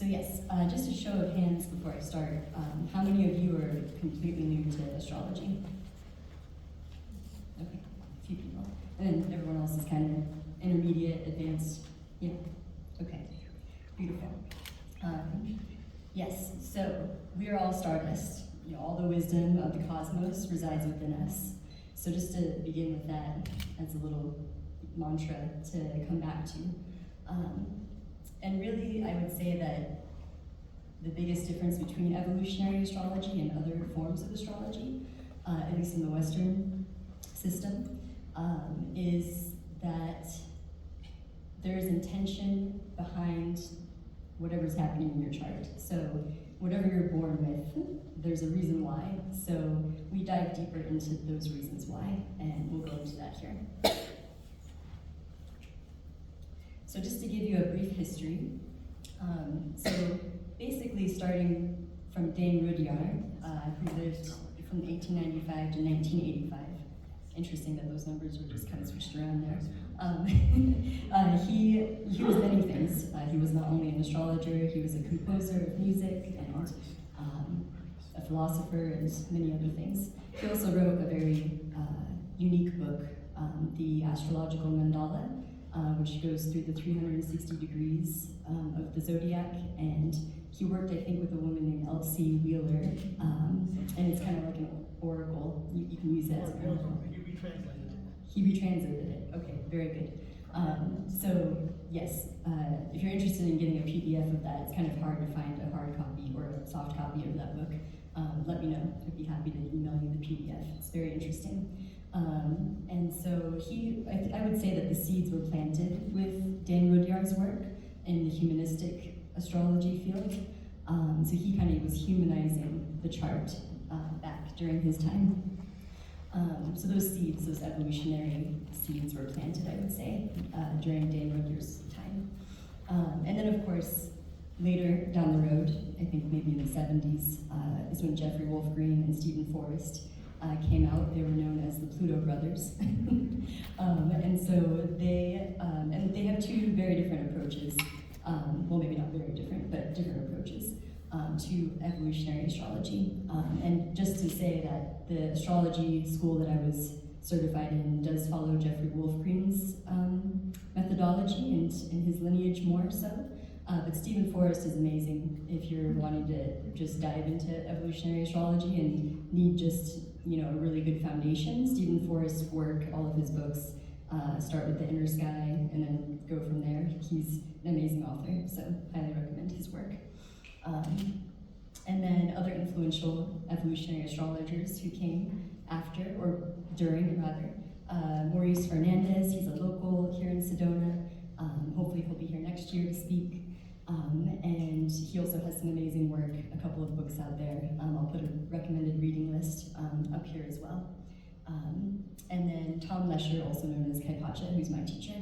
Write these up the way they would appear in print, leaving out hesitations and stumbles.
So yes, just a show of hands before I start, how many of you are completely new to astrology? Okay, a few people. And then everyone else is kind of intermediate, advanced? Yeah, okay, beautiful. Yes, so we are all stardust. You know, all the wisdom of the cosmos resides within us. So just to begin with that as a little mantra to come back to. And really, I would say that the biggest difference between evolutionary astrology and other forms of astrology, at least in the Western system, is that there is intention behind whatever's happening in your chart. So whatever you're born with, there's a reason why. So we dive deeper into those reasons why, and we'll go into that here. So just to give you a brief history, so basically starting from Dane Rudyard, who lived from 1895 to 1985. Interesting that those numbers were just kind of switched around there. He was many things. He was not only an astrologer, he was a composer of music and a philosopher and many other things. He also wrote a very unique book, the Astrological Mandala, which goes through the 360 degrees of the zodiac, and he worked, I think, with a woman named Elsie Wheeler, and it's kind of like an oracle. You can use it as an oracle. He retranslated it. Okay, very good. So yes, if you're interested in getting a PDF of that, it's kind of hard to find a hard copy or a soft copy of that book. Let me know. I'd be happy to email you the PDF. It's very interesting. And so I would say that the seeds were planted with Dane Rudyard's work in the humanistic astrology field. So he kind of was humanizing the chart back during his time. So those seeds, those evolutionary seeds were planted, I would say, during Dane Rudyard's time. And then of course, later down the road, I think maybe in the 70s, is when Jeffrey Wolf Green and Stephen Forrest came out. They were known as the Pluto Brothers. And so they have two very different approaches. Well, maybe not very different, but different approaches to evolutionary astrology. And just to say that the astrology school that I was certified in does follow Jeffrey Wolf Green's methodology and his lineage more so. But Stephen Forrest is amazing if you're wanting to just dive into evolutionary astrology and need just a really good foundation. Stephen Forrest's work, all of his books, start with the inner sky and then go from there. He's an amazing author, so highly recommend his work. And then other influential evolutionary astrologers who came after, or during rather, Maurice Fernandez, he's a local here in Sedona. Hopefully he'll be here next year to speak. And he also has some amazing work, a couple of books out there. I'll put a recommended reading list up here as well. And then Tom Lesher, also known as Kaipacha, who's my teacher,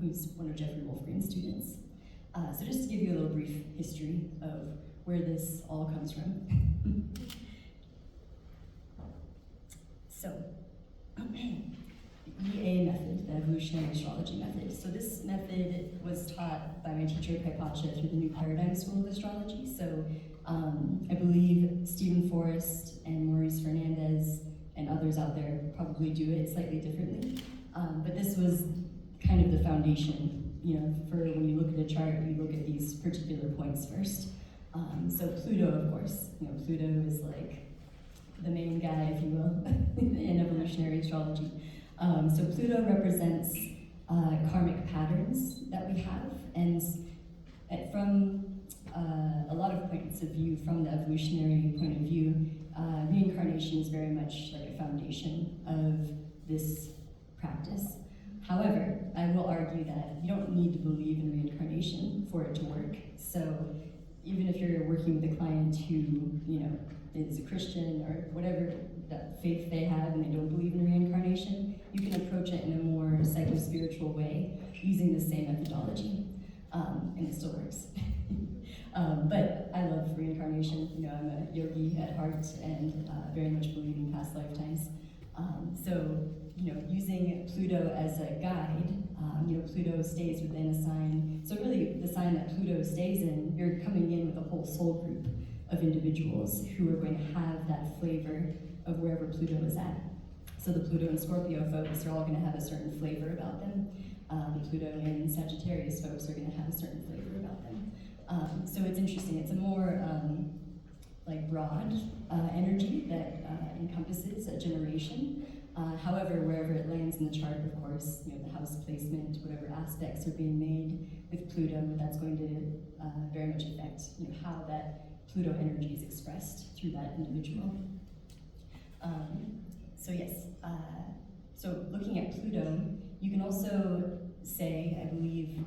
who's one of Jeffrey Wolf Green's students. So just to give you a little brief history of where this all comes from. So, EA method, the evolutionary astrology method. So this method was taught by my teacher Kaipacha through the New Paradigm School of Astrology. So I believe Stephen Forrest and Maurice Fernandez and others out there probably do it slightly differently. But this was kind of the foundation, for when you look at a chart, you look at these particular points first. So Pluto, of course, Pluto is like the main guy, if you will, in evolutionary astrology. So Pluto represents karmic patterns that we have, and from a lot of points of view, from the evolutionary point of view, reincarnation is very much like a foundation of this practice. However, I will argue that you don't need to believe in reincarnation for it to work. So even if you're working with a client who, is a Christian or whatever that faith they have and they don't believe in reincarnation, you can approach it in a more psycho-spiritual way using the same methodology, and it still works. But I love reincarnation. I'm a yogi at heart and very much believe in past lifetimes. So using Pluto as a guide Pluto stays within a sign. So really, the sign that Pluto stays in, you're coming in with a whole soul group of individuals who are going to have that flavor of wherever Pluto is at. So the Pluto and Scorpio folks are all going to have a certain flavor about them. The Pluto and Sagittarius folks are going to have a certain flavor about them. So it's interesting. It's a more broad energy that encompasses a generation. However, wherever it lands in the chart, of course, the house placement, whatever aspects are being made with Pluto, that's going to very much affect how that Pluto energy is expressed through that individual. So yes, so looking at Pluto, you can also say, I believe,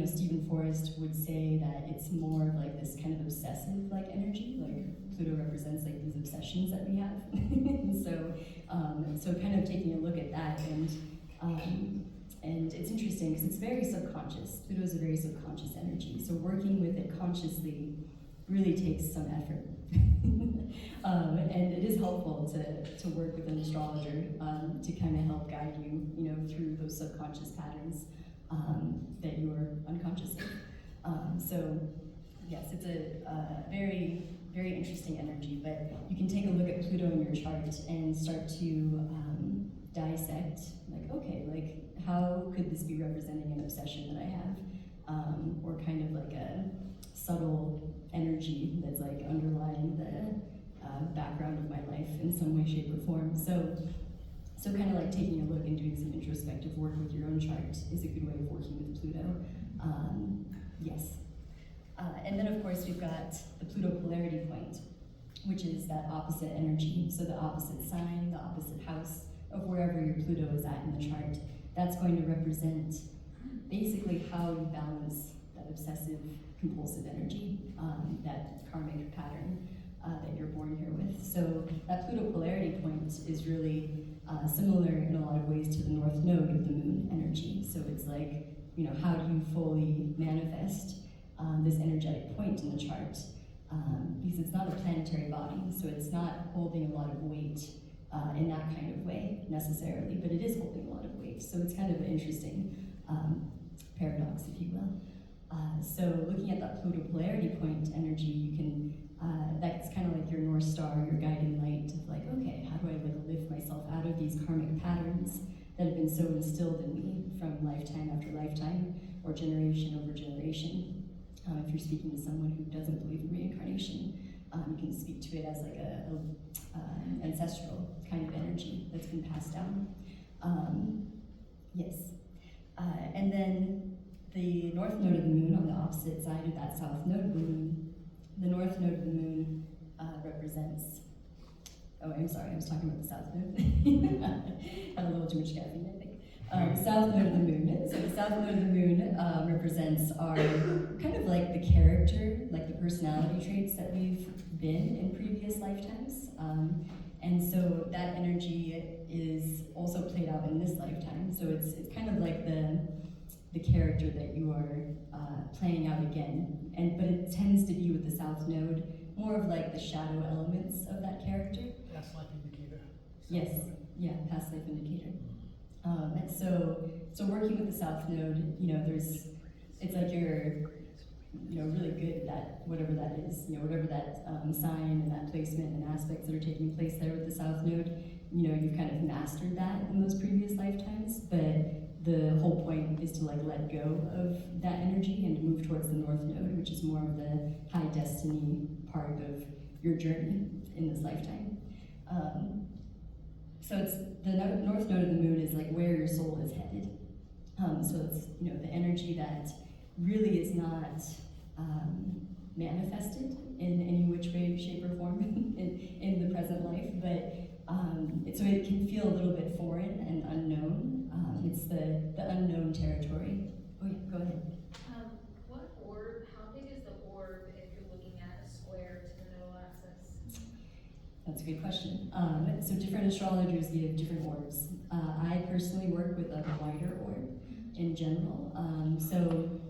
Stephen Forrest would say that it's more of like this kind of obsessive energy, like Pluto represents like these obsessions that we have. And so kind of taking a look at that, and it's interesting because it's very subconscious. Pluto is a very subconscious energy, so working with it consciously really takes some effort. And it is helpful to work with an astrologer to kind of help guide you, through those subconscious patterns that you are unconscious of. So yes, it's a very, very interesting energy, but you can take a look at Pluto in your chart and start to dissect, how could this be representing an obsession that I have, or kind of like a subtle energy that's like underlying the background of my life in some way, shape, or form. So kind of like taking a look and doing some introspective work with your own chart is a good way of working with Pluto. Yes. And then of course we've got the Pluto polarity point, which is that opposite energy. So the opposite sign, the opposite house of wherever your Pluto is at in the chart. That's going to represent basically how you balance that obsessive compulsive energy, that karmic pattern that you're born here with. So that Pluto polarity point is really similar in a lot of ways to the north node of the moon energy. So it's like, how do you fully manifest this energetic point in the chart? Because it's not a planetary body, so it's not holding a lot of weight in that kind of way necessarily, but it is holding a lot of weight. So it's kind of an interesting paradox, if you will. So looking at that Pluto polarity point energy, you can, that's kind of like your North Star, your guiding light of like, okay, how do I lift myself out of these karmic patterns that have been so instilled in me from lifetime after lifetime or generation over generation. If you're speaking to someone who doesn't believe in reincarnation, you can speak to it as like a ancestral kind of energy that's been passed down. Yes. And then the north node of the moon on the opposite side of that south node of the moon, the north node of the moon represents, oh, I'm sorry, I was talking about the south node. Had a little too much caffeine, I think. The south node of the moon. So the south node of the moon represents our kind of like the character, like the personality traits that we've been in previous lifetimes. And so that energy is also played out in this lifetime. So it's kind of like the character that you are playing out again. But it tends to be with the south node, more of like the shadow elements of that character. Past life indicator. Yes, yeah, past life indicator. So working with the south node, it's like you're, really good at that, whatever that is, whatever that sign and that placement and aspects that are taking place there with the south node, you've kind of mastered that in those previous lifetimes, but the whole point is to like let go of that energy and move towards the north node, which is more of the high destiny part of your journey in this lifetime. So it's the north node of the moon is like where your soul is headed. So it's the energy that really is not manifested in any which way, shape, or form in the present life, but so it can feel a little bit foreign and unknown. It's the unknown territory. Oh yeah, go ahead. What orb? How big is the orb if you're looking at a square to the nodal axis? That's a good question. So different astrologers give different orbs. I personally work with a wider orb in general. So,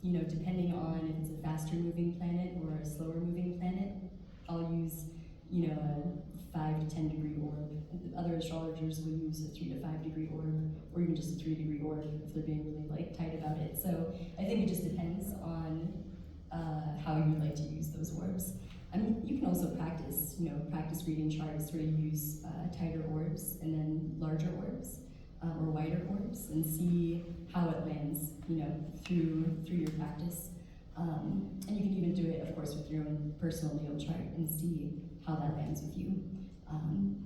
depending on if it's a faster moving planet or a slower moving planet, I'll use, you know, a 5 to 10 degree orb. Other astrologers will use a 3 to 5 degree orb, or even just a 3 degree orb if they're being really like tight about it. So I think it just depends on how you would like to use those orbs. I mean, you can also practice, practice reading charts where you use tighter orbs and then larger orbs or wider orbs and see how it lands, through your practice. And you can even do it, of course, with your own personal natal chart and see how that lands with you.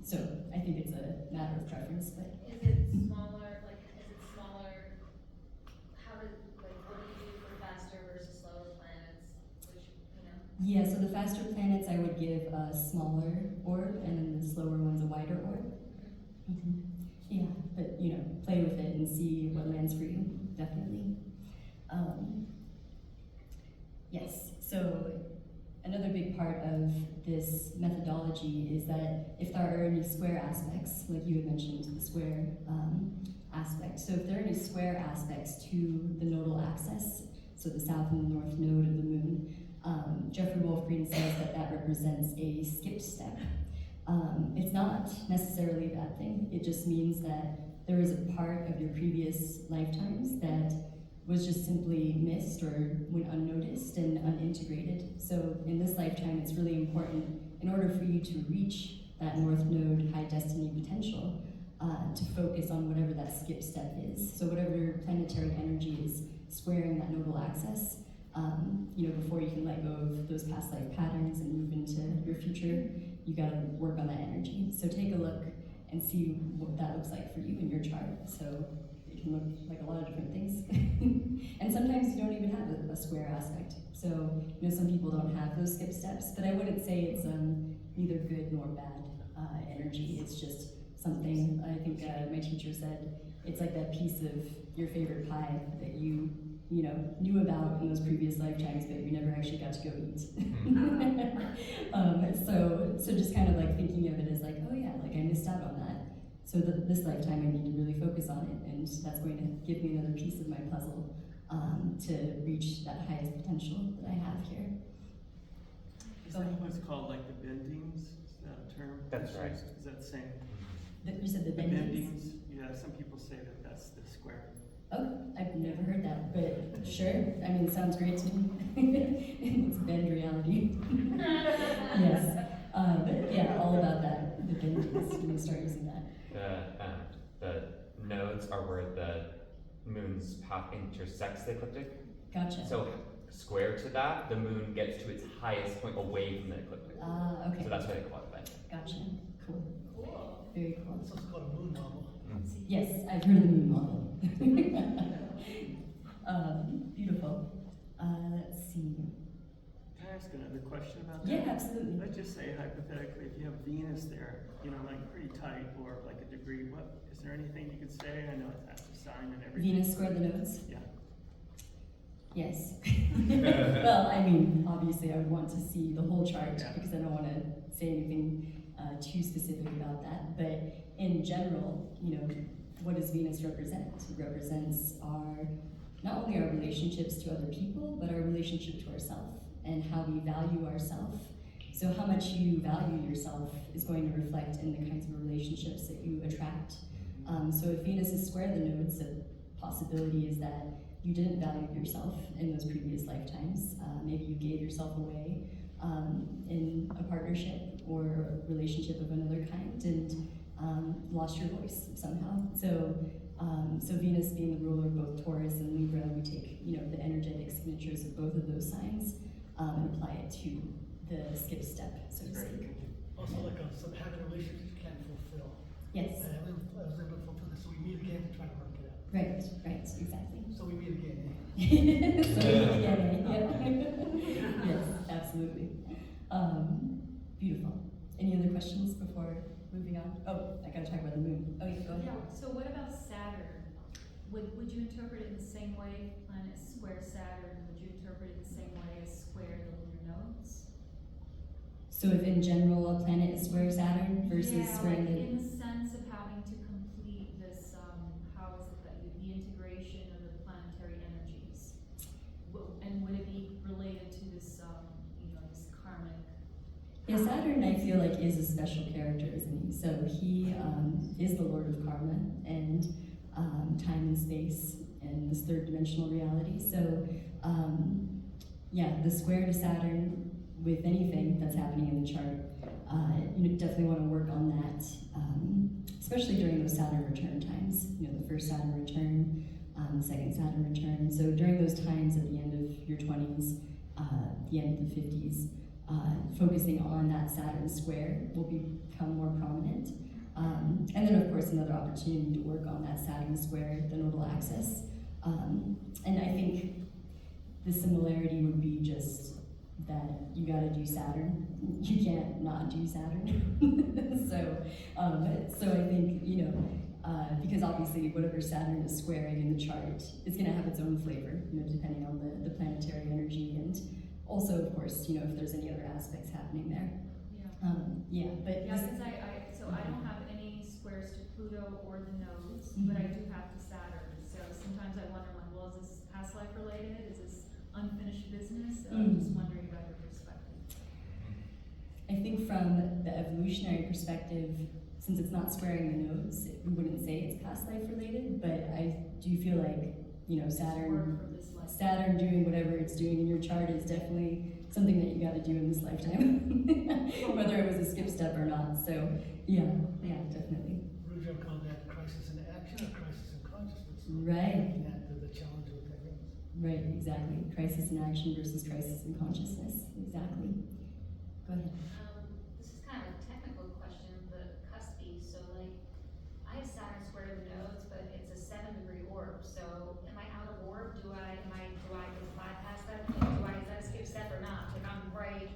So I think it's a matter of preference, but. Is it smaller, how does, what do you do for faster versus slower planets, which, Yeah, so the faster planets I would give a smaller orb, and then the slower one's a wider orb. Mm-hmm. Yeah, but play with it and see what lands for you, definitely. Yes, so another big part of this methodology is that if there are any square aspects, like you had mentioned, the square aspect. So if there are any square aspects to the nodal axis, so the south and the north node of the moon, Jeffrey Wolfgreen says that represents a skip step. It's not necessarily a bad thing. It just means that there is a part of your previous lifetimes that was just simply missed or went unnoticed and unintegrated. So in this lifetime, it's really important, in order for you to reach that north node high destiny potential, to focus on whatever that skip step is. So whatever planetary energy is squaring that nodal axis, before you can let go of those past life patterns and move into your future, you gotta work on that energy. So take a look and see what that looks like for you in your chart. So it can look like a lot of different things. And sometimes you don't even have a square aspect. So, some people don't have those skip steps, but I wouldn't say it's neither good nor bad energy. It's just something, I think my teacher said, it's like that piece of your favorite pie that you knew about in those previous lifetimes, but you never actually got to go eat. So just kind of like thinking of it as like, oh yeah, like I missed out on that. So this lifetime I need to really focus on it, and that's going to give me another piece of my puzzle to reach that highest potential that I have here. Is that what's called like the bendings? Is that a term? That's right. Is that the same? You said the The bendings? bendings, yeah, some people say that that's the square. Oh, I've never heard that, but sure. I mean, it sounds great to me. It's bend reality. Yes. But yeah, all about that. The bendings. You can start using that. The nodes are where the moon's path intersects the ecliptic. Gotcha. So square to that, the moon gets to its highest point away from the ecliptic. Okay. So that's why they call it bending. Gotcha. Cool. Cool. Very cool. This one's called a moon model. Yes, I've heard of the moon model. Beautiful. Let's see. Can I ask another question about that? Yeah, absolutely. Let's just say hypothetically, if you have Venus there, like pretty tight or like a degree, is there anything you could say? I know it has a sign and everything. Venus square the nodes? Yeah. Yes. Well, I mean, obviously I would want to see the whole chart because I don't want to say anything too specific about that. But in general, what does Venus represent? It represents not only our relationships to other people, but our relationship to ourselves and how we value ourselves. So how much you value yourself is going to reflect in the kinds of relationships that you attract. So if Venus is square the nodes, the possibility is that you didn't value yourself in those previous lifetimes. Maybe you gave yourself away in a partnership or a relationship of another kind and lost your voice somehow. So Venus being the ruler of both Taurus and Libra, we take the energetic signatures of both of those signs and apply it to the skip step, so to speak. Also, like having a relationship you can't fulfill. Yes. I was able to fulfill this, so we meet again to try to work it out. Right, exactly. So we meet again. So yeah. Yes, absolutely. Beautiful. Any other questions before moving on? Oh, I gotta talk about the moon. Oh, yeah, go ahead. Yeah, so what about Saturn? Would you interpret it in the same way, planet square Saturn? Would you interpret it the same way as square the lunar nodes? So if in general a planet is square Saturn versus square like the... in the sense of having to complete this, how is it that the integration of the planetary energies? And would it be related to this, this karmic Yeah, Saturn, I feel like, is a special character, isn't he? So he is the lord of karma and time and space and this third dimensional reality. So, yeah, the square to Saturn with anything that's happening in the chart, you definitely want to work on that, especially during those Saturn return times. You know, the first Saturn return, the second Saturn return. So during those times at the end of your 20s, the end of the 50s, focusing on that Saturn square will become more prominent. And then, of course, another opportunity to work on that Saturn square, the nodal axis. And I think the similarity would be just that you got to do Saturn. You can't not do Saturn. So I think, because obviously whatever Saturn is squaring in the chart is going to have its own flavor, depending on the planetary energy, and also, of course, if there's any other aspects happening there. But Yeah, since I don't have any squares to Pluto or the nodes, but I do have to Saturn. So sometimes I wonder, like, well, is this past life related? Is this unfinished business? So I'm just wondering about your perspective. I think from the evolutionary perspective, since it's not squaring the nodes, we wouldn't say it's past life related, but I do feel like, Saturn doing whatever it's doing in your chart is definitely something that you got to do in this lifetime, whether it was a skip step or not. So, yeah, definitely. Rujo called that crisis in action or crisis in consciousness. Right. Looking at the challenge with everything. Right, exactly. Crisis in action versus crisis in consciousness. Exactly. Go ahead. This is kind of a technical question, but cuspy. So, like, I have Saturn square to the nodes, but it's a 7-degree orb. So, am I out of orb? Do I just bypass that? Is that a skip step or not? Like, I'm right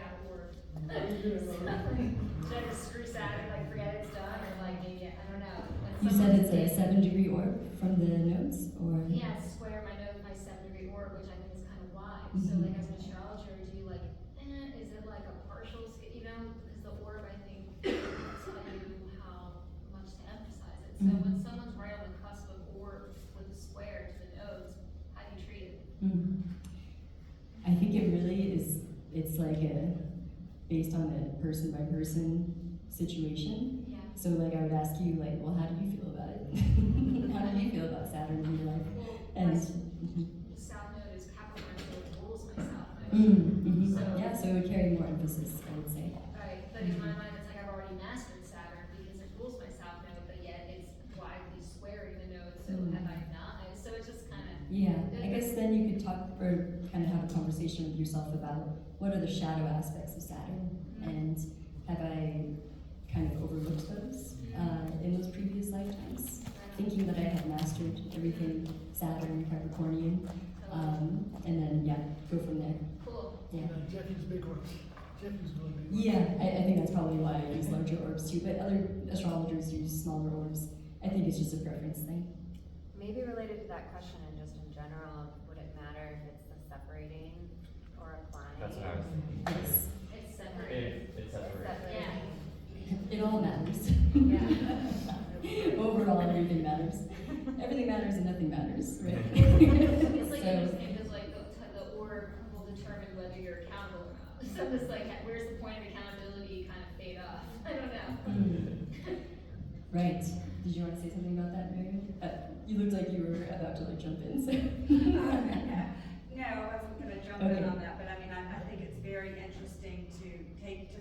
out of orb. Should I just screw Saturn, like, forget it's done, or like maybe I don't know. You said it's a 7-degree orb from the nodes, or? Yeah, it's square my node, my 7-degree orb, which I think is kind of wide. So, like, as an astrologer, do you like, is it like a partial, because the orb, I think, will tell you how much to emphasize it. So when someone's right on the cusp of orbs with a square to the nodes, how do you treat it? I think it really is, it's like based on a person by person situation. Yeah. So like I would ask you, like, well, how do you feel about it? How do you feel about Saturn in your life? Well, And my south node is Capricorn, so it rules my south node. So, yeah, so it would carry more emphasis, I would say. right, but in my mind, it's like I've already mastered Saturn because it rules my south node, but yet it's widely squaring the node, so have I not? So it's just kind of. Yeah, I guess then you could talk or kind of have a conversation with yourself about what are the shadow aspects of Saturn, and have I kind of overlooked those in those previous lifetimes, thinking that I had mastered everything Saturn, Capricornian, and then go from there. Cool. Yeah. Jeff used big orbs. Jeff used really big orbs. Yeah, I think that's probably why I use larger orbs too, but other astrologers use smaller orbs. I think it's just a preference thing. Maybe related to that question and just in general, would it matter if it's a separating or applying? That's what I was thinking. Yes. It's separate. It's separated. Yeah. It all matters. Yeah. Overall, everything matters. Everything matters and nothing matters, right? It's like So- interesting because like the orb will determine whether you're accountable or not. So it's like, where's the point of accountability kind of fade off? I don't know. Right. Did you want to say something about that, Mary? You looked like you were about to jump in. So. No, I wasn't gonna jump in on that, but I mean, I think it's very interesting to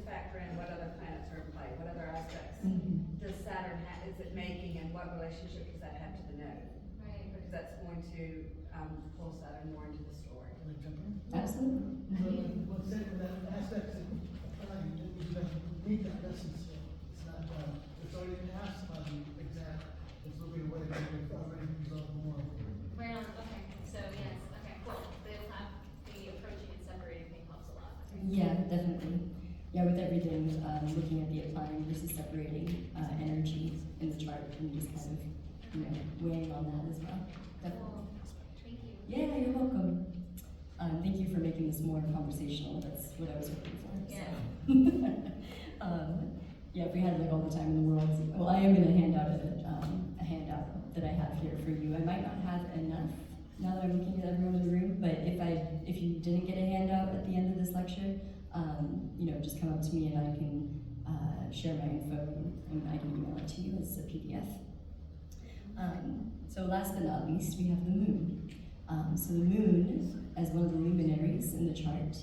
factor in what other planets are in play, what other aspects does Saturn is it making, and what relationship does that have to the node? Right. Because that's going to pull Saturn more into the story. Can I jump in? Absolutely. What's that, that aspect that you need that essence, so it's not, it's already past exam, it's moving away, it's already resolved more. Right on, okay, so yes, okay, cool. The approaching and separating thing helps a lot. Yeah, definitely. Yeah, with everything, looking at the applying versus separating energy in the chart and just kind of, weighing on that as well. Definitely. Cool. Thank you. Yeah, you're welcome. Thank you for making this more conversational. That's what I was hoping for. Yeah. So. Yeah, if we had all the time in the world. Well, I am going to hand out a handout that I have here for you. I might not have enough now that I'm looking at everyone in the room, but if you didn't get a handout at the end of this lecture, just come up to me and I can share my info and I can email it to you as a PDF. So last but not least, we have the moon. So the moon, as one of the luminaries in the chart,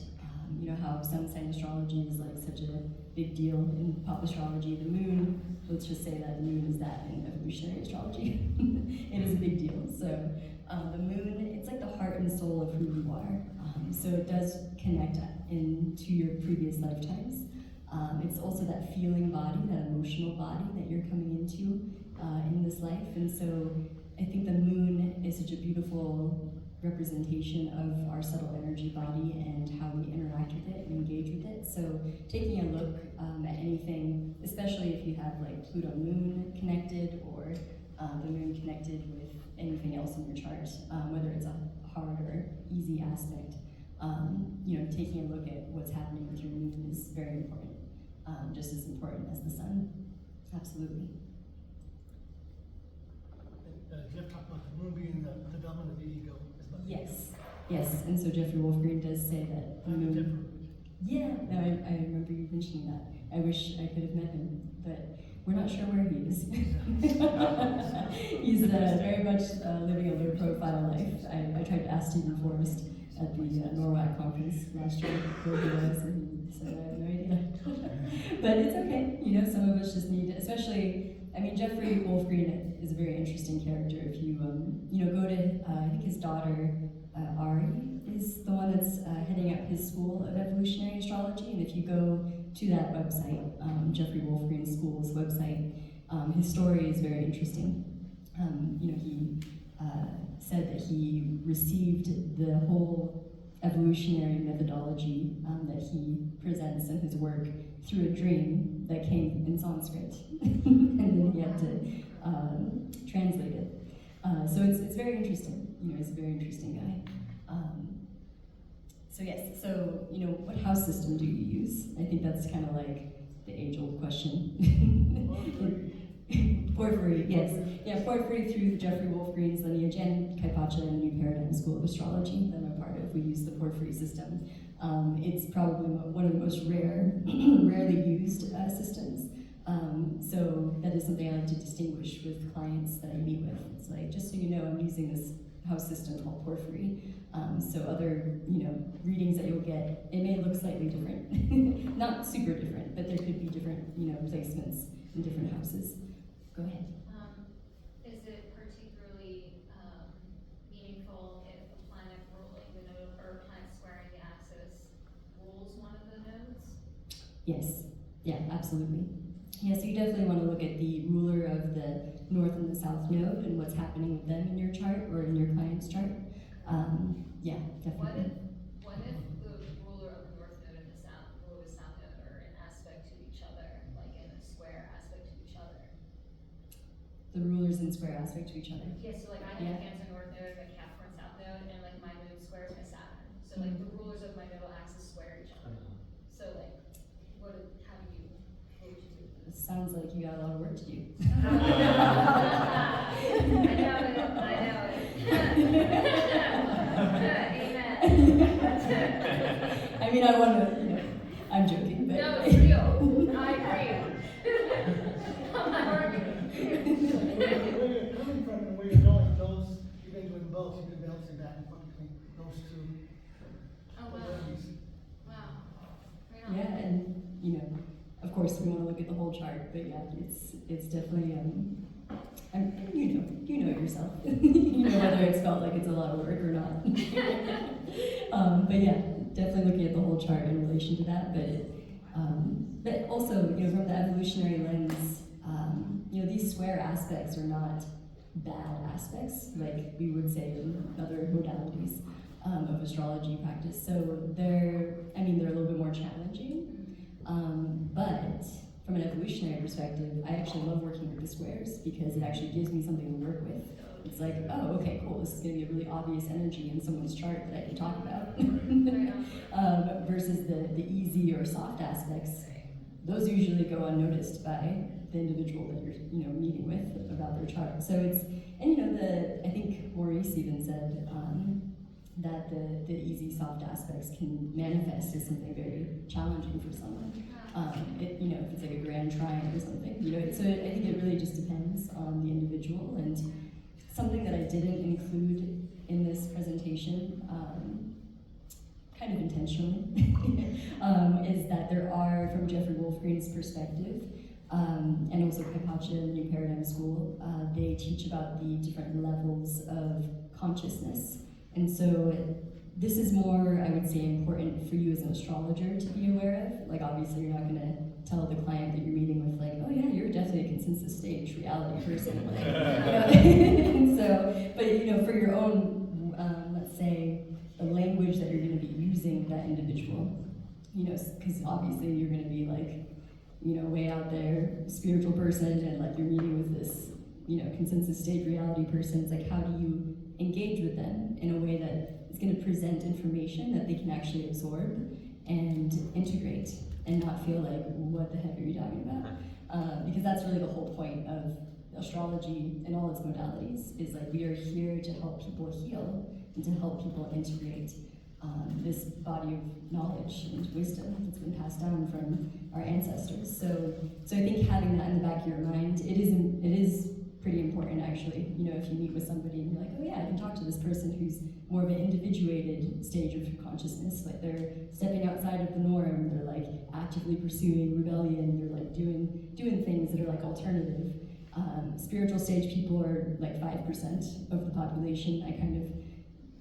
you know how sun sign astrology is like such a big deal in pop astrology. The moon, let's just say that the moon is that in evolutionary astrology. It is a big deal. So the moon, it's like the heart and soul of who you are. So it does connect into your previous lifetimes. It's also that feeling body, that emotional body that you're coming into in this life. And so I think the moon is such a beautiful representation of our subtle energy body and how we interact with it and engage with it. So taking a look at anything, especially if you have like Pluto moon connected or the moon connected with anything else in your chart, whether it's a hard or easy aspect, taking a look at what's happening with your moon is very important, just as important as the sun. Absolutely. Jeff talked about the moon being the development of the ego. Yes, and so Jeffrey Wolfgreen does say that the moon. Yeah, no, I remember you mentioning that. I wish I could have met him, but we're not sure where he is. He's very much living a low profile life. I tried to ask Stephen Forrest at the NORWAC conference last year where he was, and he said I have no idea. But it's okay, some of us just need, especially, Jeffrey Wolfgreen is a very interesting character. If you, go to, I think his daughter, Ari, is the one that's heading up his school of evolutionary astrology. And if you go to that website, Jeffrey Wolfgreen School's website, his story is very interesting. He said that he received the whole evolutionary methodology that he presents in his work through a dream that came in Sanskrit, and then he had to translate it. So it's very interesting. He's a very interesting guy. So yes, so what house system do you use? I think that's kind of like the age-old question. Porphyry, yes. Yeah, Porphyry through Jeffrey Wolfgreen's lineage and Kaipacha and the New Paradigm School of Astrology that I'm a part of. We use the Porphyry system. It's probably one of the most rarely used systems. So that is something I like to distinguish with clients that I meet with. It's like, just so you know, I'm using this house system called Porphyry. So other, readings that you'll get, it may look slightly different. Not super different, but there could be different, placements in different houses. Go ahead. Is it particularly meaningful if a planet ruling the node or a planet squaring the axis rules one of the nodes? Yes. Yeah, absolutely. Yeah, so you definitely want to look at the ruler of the north and the south node and what's happening with them in your chart or in your client's chart. Yeah, definitely. What if the ruler of the north node and the ruler of the south node are in aspect to each other, like in a square aspect to each other? The rulers in square aspect to each other. Yeah, so like I have Cancer north node, my Capricorn south node, and like my moon squares my Saturn. So like the rulers of my nodal axis square each other. So like, what would you do? It sounds like you got a lot of work to do. I know it. Amen. I want to, I'm joking, but. No, it's real. I agree. I'm not arguing. Where you're coming from and where you're going, you've been doing both. You've been balancing back and forth between those two. Oh, wow. Wow. Right on. Yeah, and of course we want to look at the whole chart, but yeah, it's definitely and you know yourself. You know whether it's felt like it's a lot of work or not. But yeah, definitely looking at the whole chart in relation to that. But also from the evolutionary lens, these square aspects are not bad aspects like we would say in other modalities of astrology practice. So they're a little bit more challenging. But from an evolutionary perspective, I actually love working with the squares because it actually gives me something to work with. It's like, oh, okay, cool, this is going to be a really obvious energy in someone's chart that I can talk about. Versus the easy or soft aspects, those usually go unnoticed by the individual that you're meeting with about their chart. So it's, and I think Maurice even said, that the easy, soft aspects can manifest as something very challenging for someone. If it's like a grand trine or something, so I think it really just depends on the individual. And something that I didn't include in this presentation, kind of intentionally, is that there are, from Jeffrey Wolfgreen's perspective, and also Kaipacha and the New Paradigm School, they teach about the different levels of consciousness. And so this is more, I would say, important for you as an astrologer to be aware of. Like, obviously, you're not going to tell the client that you're meeting with, like, oh yeah, you're definitely a consensus stage reality person. Like, and so, but for your own, let's say, the language that you're going to be using with that individual, because obviously you're going to be like, way out there, spiritual person, and like you're meeting with this, consensus stage reality person. It's like, how do you engage with them in a way that is going to present information that they can actually absorb and integrate and not feel like, what the heck are you talking about? Because that's really the whole point of astrology and all its modalities, is like, we are here to help people heal and to help people integrate this body of knowledge and wisdom that's been passed down from our ancestors. So I think having that in the back of your mind, it is pretty important, actually. If you meet with somebody and you're like, oh yeah, I can talk to this person who's more of an individuated stage of consciousness, like they're stepping outside of the norm, they're like actively pursuing rebellion, they're like doing things that are like alternative. Spiritual stage people are like 5% of the population. I kind of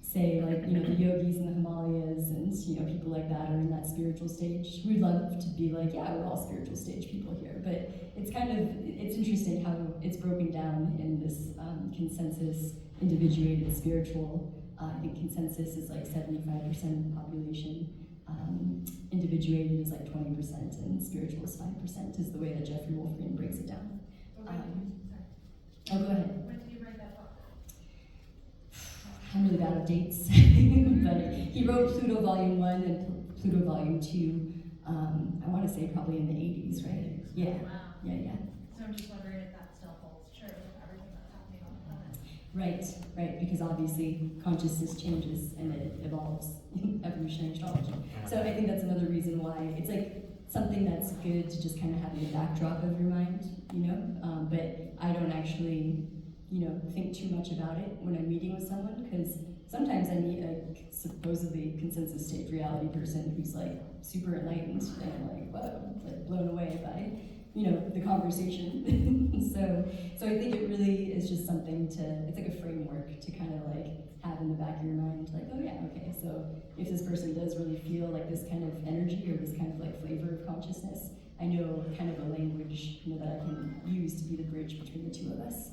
say, like, the yogis in the Himalayas and people like that are in that spiritual stage. We'd love to be like, yeah, we're all spiritual stage people here, but it's interesting how it's broken down in this consensus individuated spiritual. I think consensus is like 75% of the population. Individuated is like 20%, and spiritual is 5%, is the way that Jeffrey Wolfgreen breaks it down. Oh, go ahead. When did you write that book? I'm really bad at dates, but he wrote Pluto Volume 1 and Pluto Volume 2, I want to say probably in the 80s, right? Yeah. Wow. Yeah. So I'm just wondering if that still holds true with everything that's happening on the planet. Right, because obviously consciousness changes and it evolves in evolutionary astrology. So I think that's another reason why it's like something that's good to just kind of have in the backdrop of your mind, but I don't actually think too much about it when I'm meeting with someone, because sometimes I meet a supposedly consensus stage reality person who's like super enlightened, and I'm like, whoa, like blown away by, the conversation. so I think it really is just something it's like a framework to kind of like have in the back of your mind, like, oh yeah, okay, so if this person does really feel like this kind of energy or this kind of like flavor of consciousness, I know kind of a language, that I can use to be the bridge between the two of us.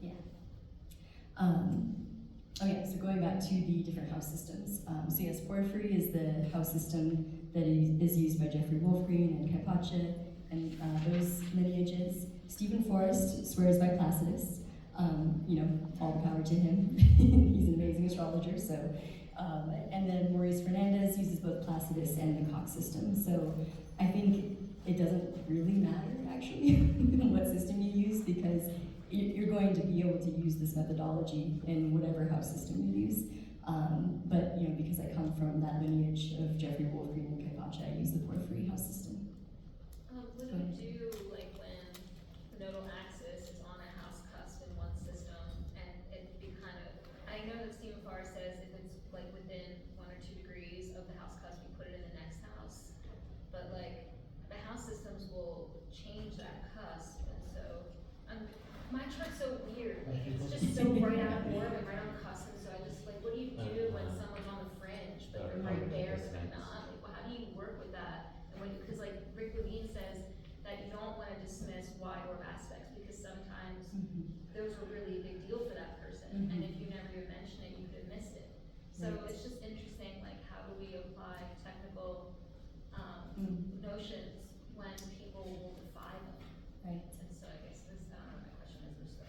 Yeah. So going back to the different house systems. So yes, porphyry is the house system that is used by Jeffrey Wolfgreen and Kaipacha and those lineages. Stephen Forrest swears by Placidus. All the power to him. He's an amazing astrologer. So, and then Maurice Fernandez uses both Placidus and the Cox system. So I think it doesn't really matter, actually, what system you use, because you're going to be able to use this methodology in whatever house system you use. But because I come from that lineage of Jeffrey Wolfgreen and Kaipacha, I use the porphyry house system. What do you do, like, when the nodal axis is on a house cusp in one system, and it be kind of, I know that Stephen Farr says if it's like within 1 or 2 degrees of the house cusp, you put it in the next house, but like, the house systems will change that cusp, and so, my chart's so weird, like, it's just so right out of orb and right on the cusp, and so I just, like, what do you do when someone's on the fringe, but they're right there, but they're not, like, how do you work with that? And because like Rick Levine says that you don't want to dismiss wide orb aspects, because sometimes those are really a big deal for that person, and if you never even mention it, you could have missed it. So it's just interesting, like, how do we apply technical notions when people will defy them? Right. And so I guess this, I don't know what my question is, but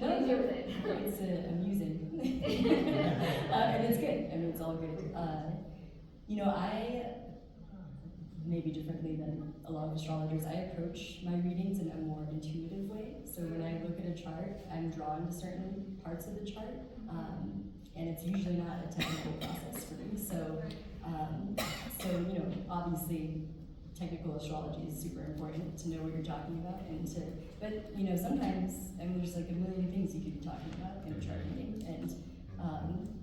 No, what do you do with it? It's amusing. And it's good. I mean, it's all good. maybe differently than a lot of astrologers, I approach my readings in a more intuitive way. So when I look at a chart, I'm drawn to certain parts of the chart, and it's usually not a technical process for me. So, you know, obviously, technical astrology is super important to know what you're talking about, but you know, sometimes there's like a million things you could be talking about in a chart reading, and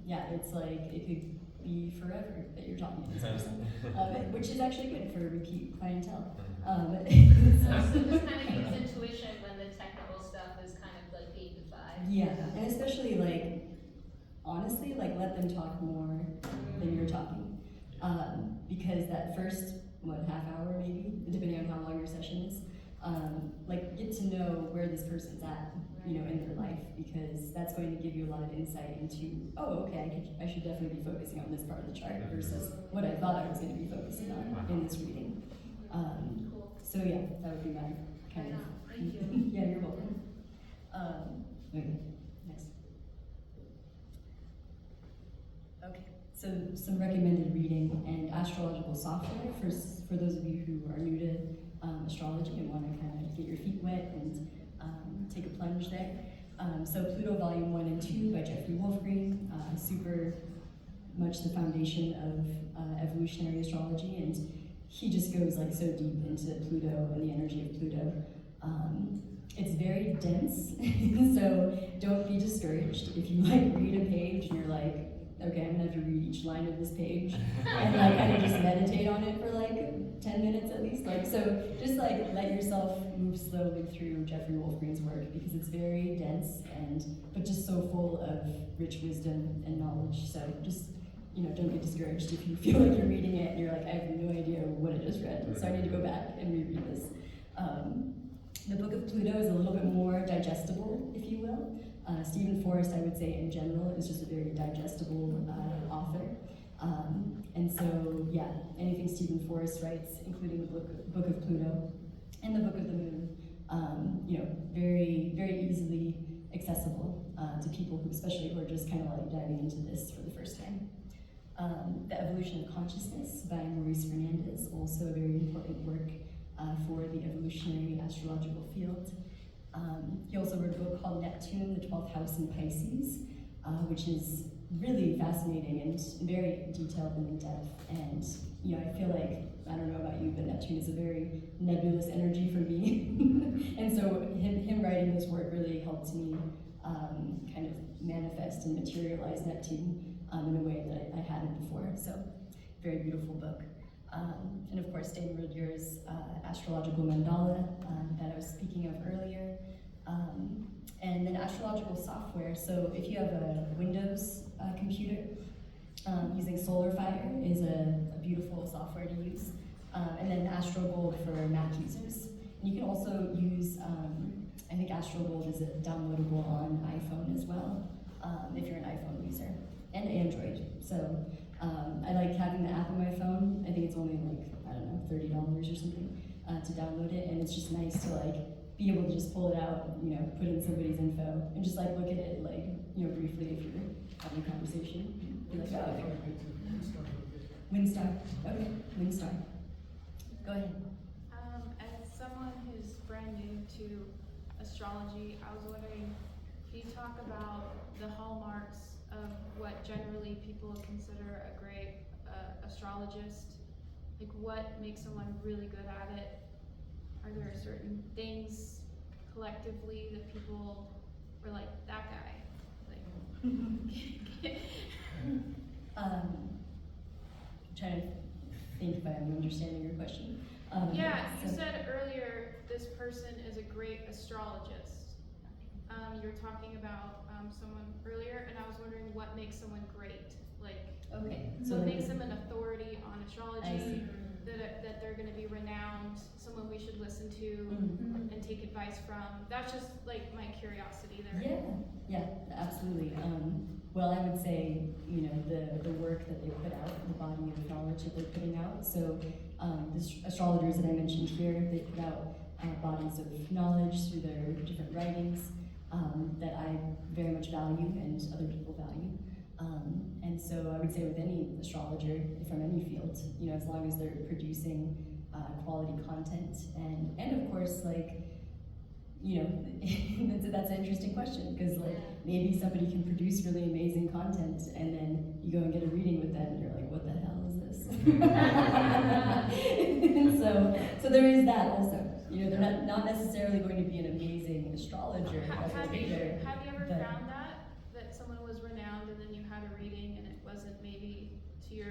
yeah, it's like it could be forever that you're talking to this person, which is actually good for repeat clientele. So this kind of use intuition when the technical stuff is kind of like being defied. Yeah, and especially like, honestly, like let them talk more than you're talking, because that first half hour maybe, depending on how long your session is, like get to know where this person's at, you know, in their life, because that's going to give you a lot of insight into, oh, okay, I should definitely be focusing on this part of the chart versus what I thought I was going to be focusing on in this reading. Cool. So yeah, that would be my kind of. Thank you. Yeah, you're welcome. Okay, next. Okay, so some recommended reading and astrological software for those of you who are new to astrology and want to kind of get your feet wet and take a plunge there. So Pluto Volume 1 and 2 by Jeffrey Wolfgreen, super much the foundation of evolutionary astrology, and he just goes like so deep into Pluto and the energy of Pluto. It's very dense, so don't be discouraged if you like read a page and you're like, okay, I'm gonna have to read each line of this page and like kind of just meditate on it for like 10 minutes at least. Like, so just like let yourself move slowly through Jeffrey Wolfgreen's work, because it's very dense but just so full of rich wisdom and knowledge. So just, you know, don't get discouraged if you feel like you're reading it and you're like, I have no idea what I just read, so I need to go back and reread this. The Book of Pluto is a little bit more digestible, if you will. Stephen Forrest, I would say in general, is just a very digestible author. And so, yeah, anything Stephen Forrest writes, including the Book of Pluto and the Book of the Moon, you know, very, very easily accessible to people who, especially who are just kind of like diving into this for the first time. The Evolution of Consciousness by Maurice Fernandez, also a very important work for the evolutionary astrological field. He also wrote a book called Neptune, the 12th House in Pisces, which is really fascinating and very detailed and in-depth. And, you know, I feel like, I don't know about you, but Neptune is a very nebulous energy for me. And so him writing this work really helped me kind of manifest and materialize Neptune in a way that I hadn't before. So, very beautiful book. And of course, Dan Ridger's astrological mandala that I was speaking of earlier. And then astrological software. So if you have a Windows computer, using SolarFire is a beautiful software to use. And then AstroGold for Mac users. And you can also use, I think AstroGold is downloadable on iPhone as well, if you're an iPhone user, and Android. So I like having the app on my phone. I think it's only like, I don't know, $30 or something to download it, and it's just nice to like be able to just pull it out, you know, put in somebody's info, and just like look at it like, you know, briefly if you're having a conversation. Be like, oh, okay. Windstar. Okay, Windstar. Go ahead. As someone who's brand new to astrology, I was wondering, can you talk about the hallmarks of what generally people consider a great astrologist? Like, what makes someone really good at it? Are there certain things collectively that people were like, that guy? Like, Trying to think if I'm understanding your question. yeah, you so- said earlier this person is a great astrologist. You were talking about someone earlier, and I was wondering what makes someone great. Like, Okay. what like- makes them an authority on I see. astrology, that they're going to be renowned, someone we should listen to Mhm. and take advice from. That's just like my curiosity there. Yeah, absolutely. Well, I would say, you know, the work that they put out, the body of knowledge that they're putting out. So the astrologers that I mentioned here, they put out bodies of knowledge through their different writings that I very much value and other people value. And so I would say with any astrologer from any field, you know, as long as they're producing quality content, and of course, like, you know, that's an interesting question, because like maybe somebody can produce really amazing content and then you go and get a reading with them and you're like, what the hell is this? so there is that also. You know, they're not necessarily going to be an amazing astrologer as a reader. Have you ever but- found that someone was renowned and then you had a reading and it wasn't maybe to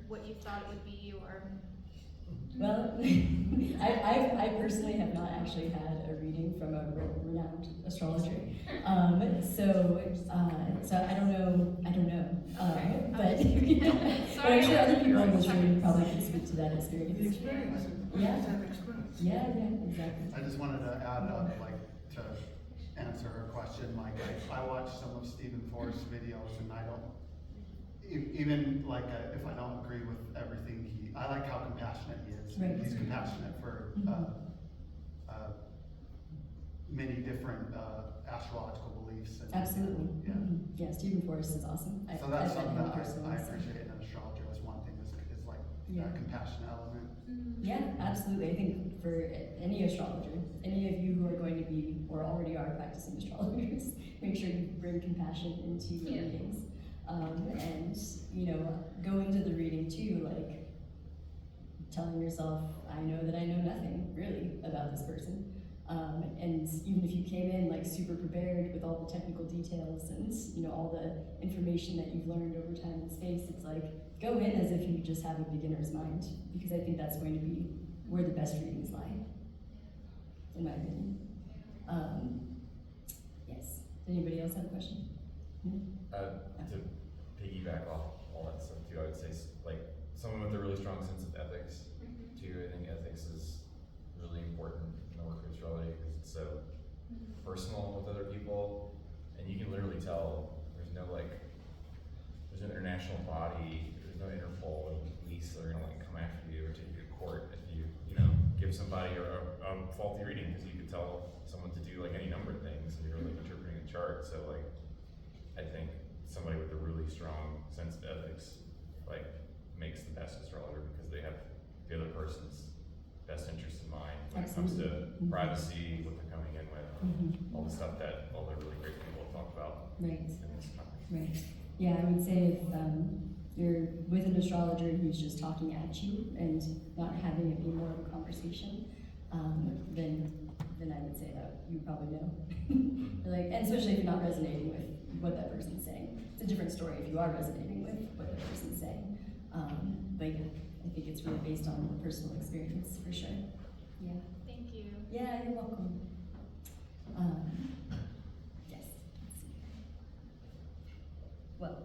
what you thought it would be, or? Well, I personally have not actually had a reading from a renowned astrologer. So I don't know. But but I'm sure other people in this room probably can speak to that The experience. experience, Yeah. person's have experience. Yeah, exactly. I just wanted to add, like, to answer her question, like, I watch some of Stephen Forrest's videos and I don't, even like, if I don't agree with everything I like how compassionate he is. Right. He's compassionate for, many different, astrological beliefs. And, Absolutely. Yeah. Yeah, Stephen Forrest is awesome. So that's something that I personally, so. appreciate in an astrologer, is one thing is like Yeah. that compassionate element. Yeah, absolutely. I think for any astrologer, any of you who are going to be or already are practicing astrologers, make sure you bring compassion into your readings. And, you know, go into the reading too, like telling yourself, I know that I know nothing really about this person. And even if you came in like super prepared with all the technical details and, you know, all the information that you've learned over time and space, it's like, go in as if you just have a beginner's mind, because I think that's going to be where the best readings lie, in my opinion. Yes. Does anybody else have a question? To piggyback off all that stuff too, I would say like someone with a really strong sense of ethics too. I think ethics is really important in the work of astrology because it's so personal with other people, and you can literally tell there's no international body, there's no Interpol or police that are gonna like come after you or take you to court if you give somebody a faulty reading, because you could tell someone to do like any number of things and you're like interpreting a chart. So like I think somebody with a really strong sense of ethics like makes the best astrologer, because they have the other person's best interest in mind when it comes to privacy, what they're coming in with, all the stuff that all the really great people have talked about Right. in this conference. Right. Yeah, I would say if you're with an astrologer who's just talking at you and not having it be more of a conversation, then I would say that you probably know. Like, and especially if you're not resonating with what that person's saying. It's a different story if you are resonating with what that person's saying. But yeah, I think it's really based on personal experience for sure. Yeah. Thank you. Yeah, you're welcome. Yes. Let's see. Well,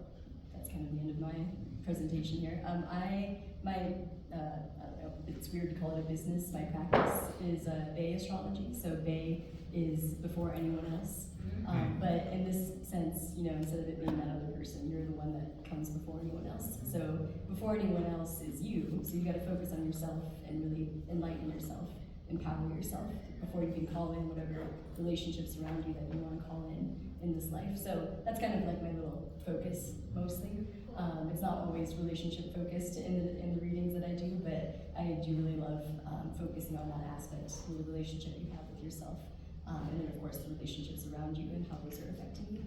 that's kind of the end of my presentation here. I don't know, it's weird to call it a business. My practice is Bay astrology, so Bay is before anyone else. But in this sense, you know, instead of it being that other person, you're the one that comes before anyone else. So before anyone else is you, so you got to focus on yourself and really enlighten yourself, empower yourself before you can call in whatever relationships around you that you want to call in this life. So that's kind of like my little focus mostly. It's not always relationship focused in the readings that I do, but I do really love focusing on that aspect, the relationship you have with yourself, and then of course the relationships around you and how those are affecting you.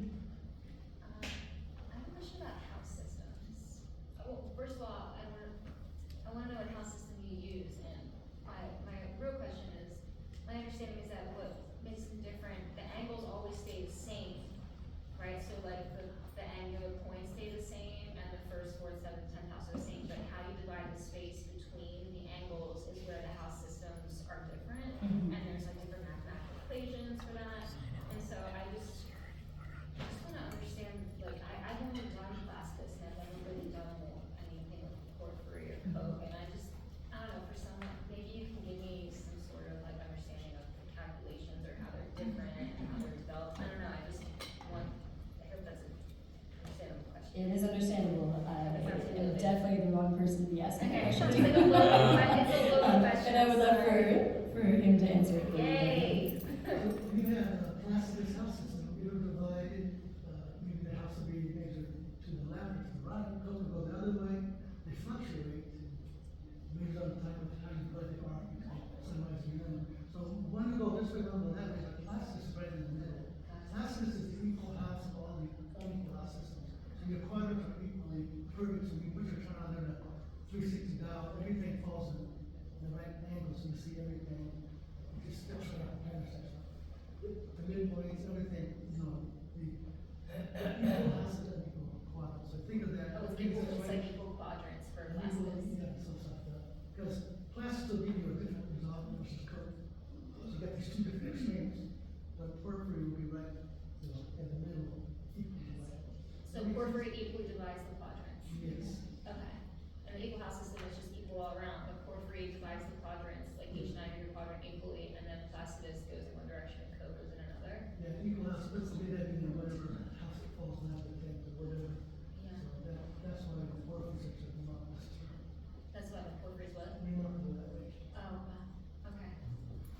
I have a question about house systems. Well, first of all, I want to know what house system you use, and my real question is, my understanding is that what makes them different, the angles always stay the same, right? So like the angular points stay the same, and the first, fourth, seventh, 10th house are the same, but how you divide the space between the angles is where the house systems are different, and there's like different mathematical equations for that. And so I just want to understand, like, I've only done class this, and I've never really done anything with porphyry or coke, and I don't know, for someone, maybe you can give me some sort of like understanding of the calculations or how they're different and how they're developed. I don't know, I hope that's an understandable question. It is understandable. I'm definitely the wrong person to be asking the Okay, question. it's like a loaded question. And I would love for him to answer it. Yay! We have a class-based house system. We don't divide it, maybe the house will be measured to the left or to the right, go the other way. They fluctuate, based on the time of how you put the art. right angle, so you see everything. Just still showing up parasites. The midpoints, everything, you know, the equal houses and equal quadrants. So think of that. Oh, it's everything equal, is it's like equal quadrants for classes. Yeah, so it's like that. Because classes will give you a different result versus curve. So you got these two different extremes, but porphyry will be right, you know, in the middle, equally right. So porphyry equally divides the quadrants. Yes. Okay. And the equal house system is just equal all around, but porphyry divides the quadrants, like each 90-degree quadrant equally, and then placidus goes in one direction and co goes in another. Yeah, equal house splits the data in whatever house it falls down to, or whatever. Yeah. So that's why the porphyry is a remarkable term. That's why the porphyry is what? Remarkable that way. Oh, wow. Okay.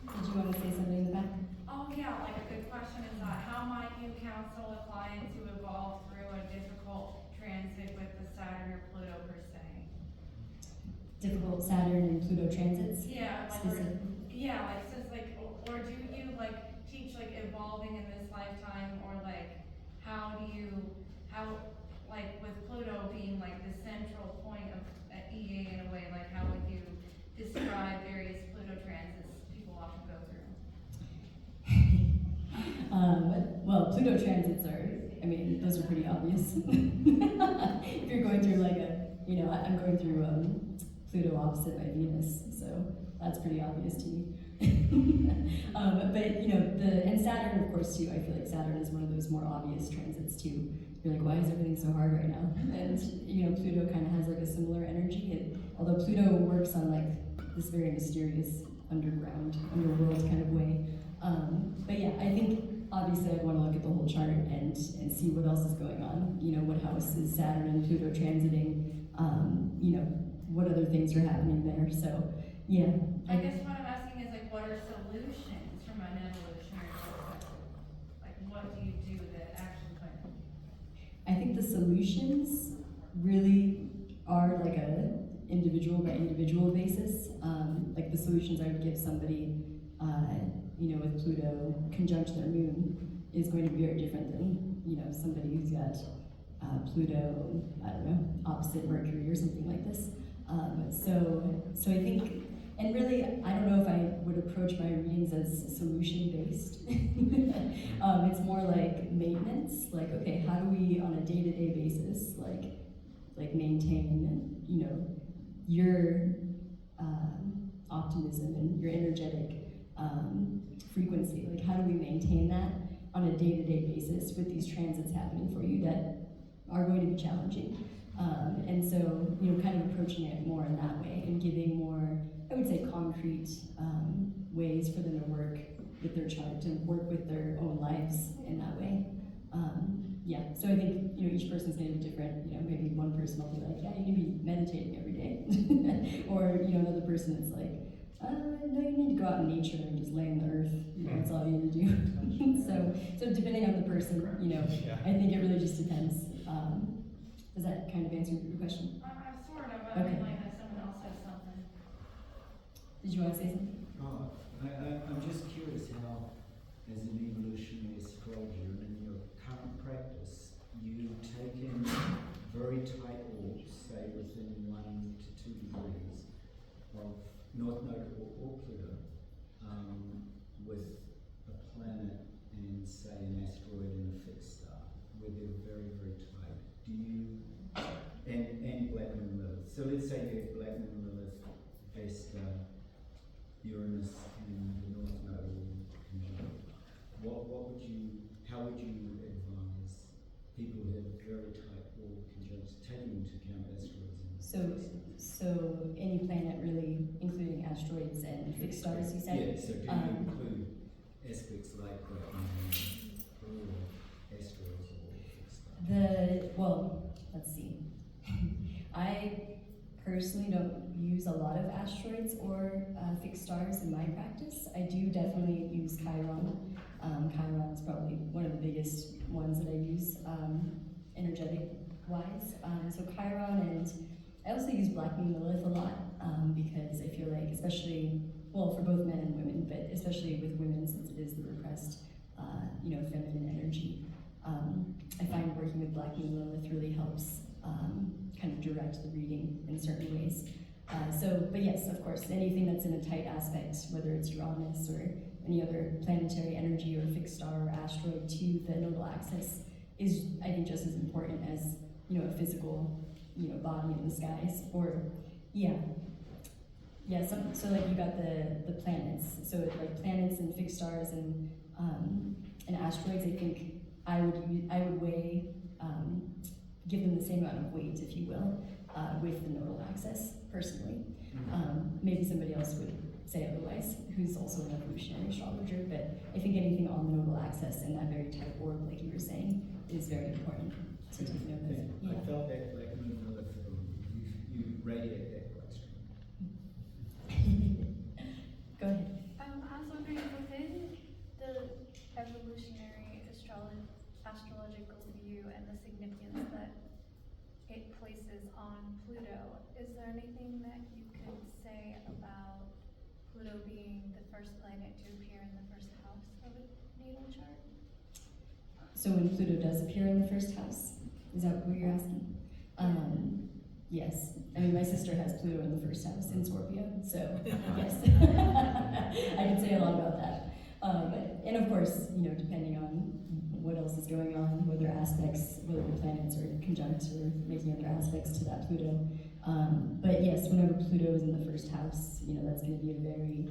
Did you want to say something in the back? Oh, yeah, like a good question is how might you counsel a client to evolve through a difficult transit with the Saturn or Pluto per se? Difficult Saturn and Pluto transits? Yeah, like, Specific. since like, or do you like teach like evolving in this lifetime, or like how like with Pluto being like the central point of EA in a way, like how would you describe various Pluto transits people often go through? Well, Pluto transits those are pretty obvious. If you're going through I'm going through Pluto opposite my Venus, so that's pretty obvious to me. And Saturn, of course, too. I feel like Saturn is one of those more obvious transits too. You're like, why is everything so hard right now? And Pluto kind of has like a similar energy. And although Pluto works on like this very mysterious underworld kind of way. But yeah, I think obviously I'd want to look at the whole chart and see what else is going on. What house is Saturn and Pluto transiting? What other things are happening there? So yeah. I guess what I'm asking is like, what are solutions from an evolutionary perspective? Like, what do you do with the action plan? I think the solutions really are like a individual by individual basis. Like the solutions I would give somebody, with Pluto conjunct their moon is going to be very different than, somebody who's got Pluto, I don't know, opposite Mercury or something like this. So I think, and really, I don't know if I would approach my readings as solution-based. It's more like maintenance, like, okay, how do we, on a day-to-day basis, like maintain, your optimism and your energetic frequency? Like, how do we maintain that on a day-to-day basis with these transits happening for you that are going to be challenging? And so, kind of approaching it more in that way and giving more, I would say, concrete ways for them to work with their chart, to work with their own lives in that way. So I think, each person's going to be different. Maybe one person will be like, yeah, you need to be meditating every day. Or, another person is like, no, you need to go out in nature and just lay in the earth. That's all you need to do. so depending on the person, I think it really just depends. Does that kind of answer your question? Sort of, Okay. like that someone else has something. Did you want to say something? I'm just curious how, as an evolutionary astrologer and in your current practice, you take in very tight orbs, say within 1 to 2 degrees of North Node or Pluto, with a planet and say an asteroid and a fixed star, where they're very, very tight. Do you, and Black Moon Lilith. So let's say you have Black Moon Lilith, Vesta, Uranus, and the North Node conjunct. How would you advise people who have very tight orb conjuncts, taking into account asteroids? So any planet really, including asteroids and fixed stars, you said? Yeah, so do you include aspects like Black Moon or asteroids or fixed stars? Let's see. I personally don't use a lot of asteroids or fixed stars in my practice. I do definitely use Chiron. Chiron is probably one of the biggest ones that I use energetic-wise. So Chiron, and I also use Black Moon Lilith a lot because I feel like, especially, for both men and women, but especially with women, since it is the repressed, feminine energy, I find working with Black Moon Lilith really helps kind of direct the reading in certain ways. But yes, of course, anything that's in a tight aspect, whether it's Uranus or any other planetary energy or fixed star or asteroid to the nodal axis, is, I think, just as important as, a physical, body in the skies. Or, so like you got the planets. So like planets and fixed stars and asteroids, I think I would weigh, give them the same amount of weight, if you will, with the nodal axis, personally. Maybe somebody else would say otherwise, who's also an evolutionary astrologer, but I think anything on the nodal axis and that very tight orb, like you were saying, is very important to take note of. I felt that like you radiate that question. Go ahead. I was wondering, within the evolutionary astrological view and the significance that it places on Pluto, is there anything that you could say about Pluto being the first planet to appear in the first house of a natal chart? So when Pluto does appear in the first house, is that what you're asking? Yes. I mean, my sister has Pluto in the first house in Scorpio, so yes. I can say a lot about that. And of course, depending on what else is going on, whether the planets are conjunct or making other aspects to that Pluto. But yes, whenever Pluto is in the first house, that's going to be a very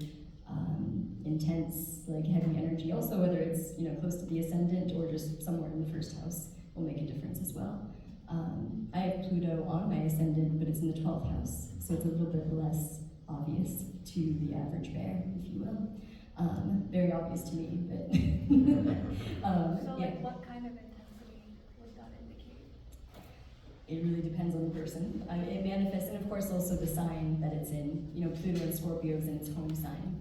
intense, like heavy energy. Also, whether it's close to the ascendant or just somewhere in the first house will make a difference as well. I have Pluto on my ascendant, but it's in the 12th house, so it's a little bit less obvious to the average bear, if you will. Very obvious to me, but What kind of intensity would that indicate? It really depends on the person. It manifests, and of course also the sign that it's in. Pluto in Scorpio is in its home sign.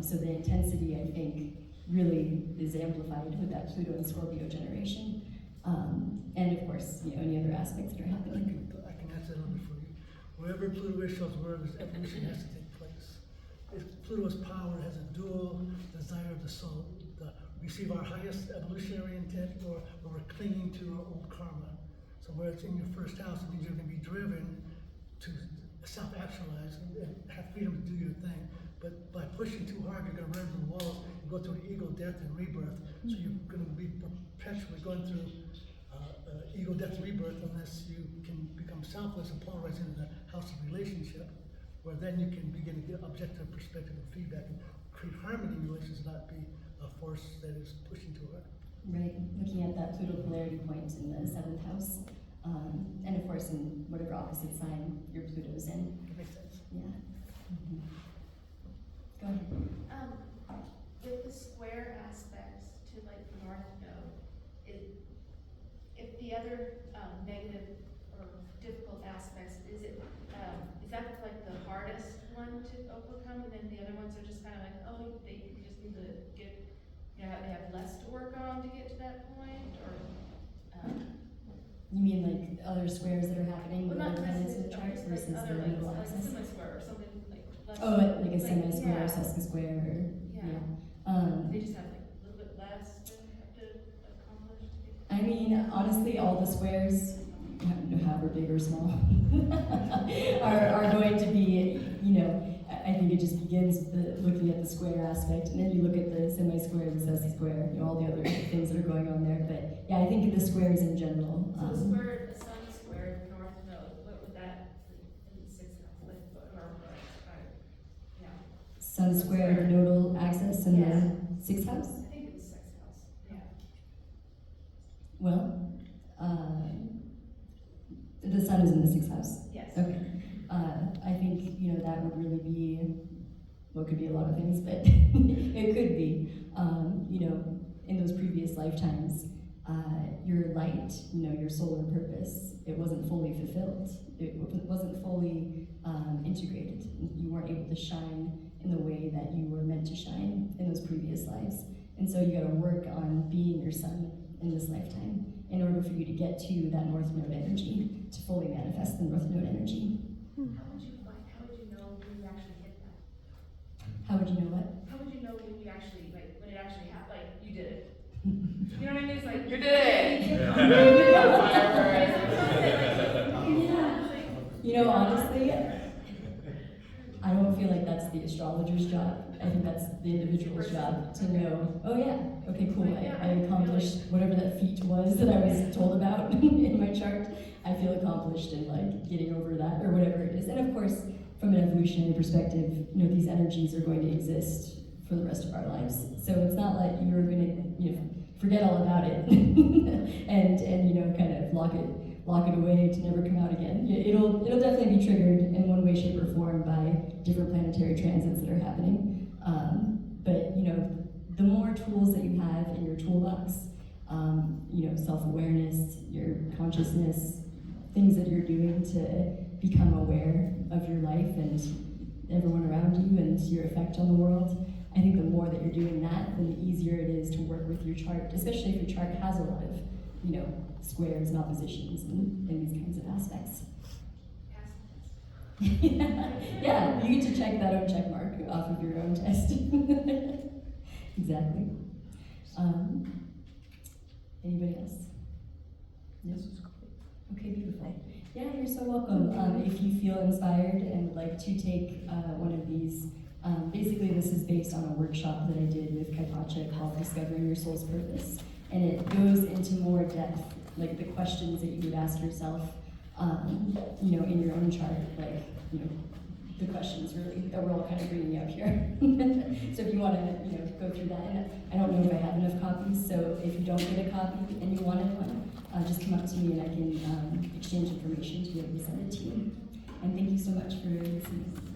So the intensity, I think, really is amplified with that Pluto and Scorpio generation. And of course, any other aspects that are happening. I can answer that one for you. Wherever Pluto is shows where this evolution has to take place. If Pluto's power has a dual desire of the soul, to receive our highest evolutionary intent, or we're clinging to our old karma. So where it's in your first house, it means you're going to be driven to self-actualize and have freedom to do your thing. But by pushing too hard, you're going to run into the walls and go through ego, death, and rebirth. So you're going to be perpetually going through ego, death, rebirth, unless you can become selfless and polarize into the house of relationship, where then you can begin to get objective perspective and feedback and create harmony in relations, not be a force that is pushing too hard. Right, looking at that Pluto polarity point in the 7th house, and of course in whatever opposite sign your Pluto's in. That makes sense. Yeah. Go ahead. With the square aspects to like the north node, if the other negative or difficult aspects, is that like the hardest one to overcome, and then the other ones are just kind of like, they just need to get, they have less to work on to get to that point, or? You mean like other squares that are happening with Well, other not planets in the necessarily, chart like versus other, the like nodal a axis? semi-square or something like less. Oh, like a semi-square, yeah. sesqui-square, or, They just have like a little bit less to accomplish. I mean, honestly, all the squares, however big or small, are going to be, I think it just begins looking at the square aspect, and then you look at the semi-square, the sesqui-square, all the other things that are going on there. But yeah, I think the squares in general. So the sun square north node, what would that in the 6th house, Sun square, the nodal axis, and the 6th house? I think it was 6th house, yeah. Well, the sun is in the 6th house. Yes. Okay. I think, that would really be, well, it could be a lot of things, but it could be, in those previous lifetimes, your light, your solar purpose, it wasn't fully fulfilled. It wasn't fully integrated. You weren't able to shine in the way that you were meant to shine in those previous lives. And so you got to work on being your sun in this lifetime in order for you to get to that North Node energy, to fully manifest the North Node energy. How would you know when you actually hit that? How would you know what? How would you know when you actually, when it actually happened, you did it? You know what I mean? It's like, You did it! Honestly, I don't feel like that's the astrologer's job. I think that's the individual's job to know, oh yeah, okay, cool, I accomplished whatever that feat was that I was told about in my chart. I feel accomplished in like getting over that or whatever it is. And of course, from an evolutionary perspective, you know, these energies are going to exist for the rest of our lives. So it's not like you're gonna, you know, forget all about it and you know, kind of lock it away to never come out again. It'll definitely be triggered in one way, shape, or form by different planetary transits that are happening. But you know, the more tools that you have in your toolbox, you know, self-awareness, your consciousness, things that you're doing to become aware of your life and everyone around you and your effect on the world. I think the more that you're doing that, then the easier it is to work with your chart, especially if your chart has a lot of, you know, squares and oppositions and these kinds of aspects. Yeah, you get to check that own check mark off of your own test. Exactly. Anybody else? Yes. Okay, beautiful. Yeah, you're so welcome. If you feel inspired and would like to take one of these, basically this is based on a workshop that I did with Kaitacha called Discovering Your Soul's Purpose. And it goes into more depth, like the questions that you would ask yourself, you know, in your own chart, like, you know, the questions really that we're all kind of bringing up here. So if you want to, you know, go through that, and I don't know if I have enough copies, so if you don't get a copy and you wanted one, just come up to me and I can exchange information to be able to send it to you. And thank you so much for listening.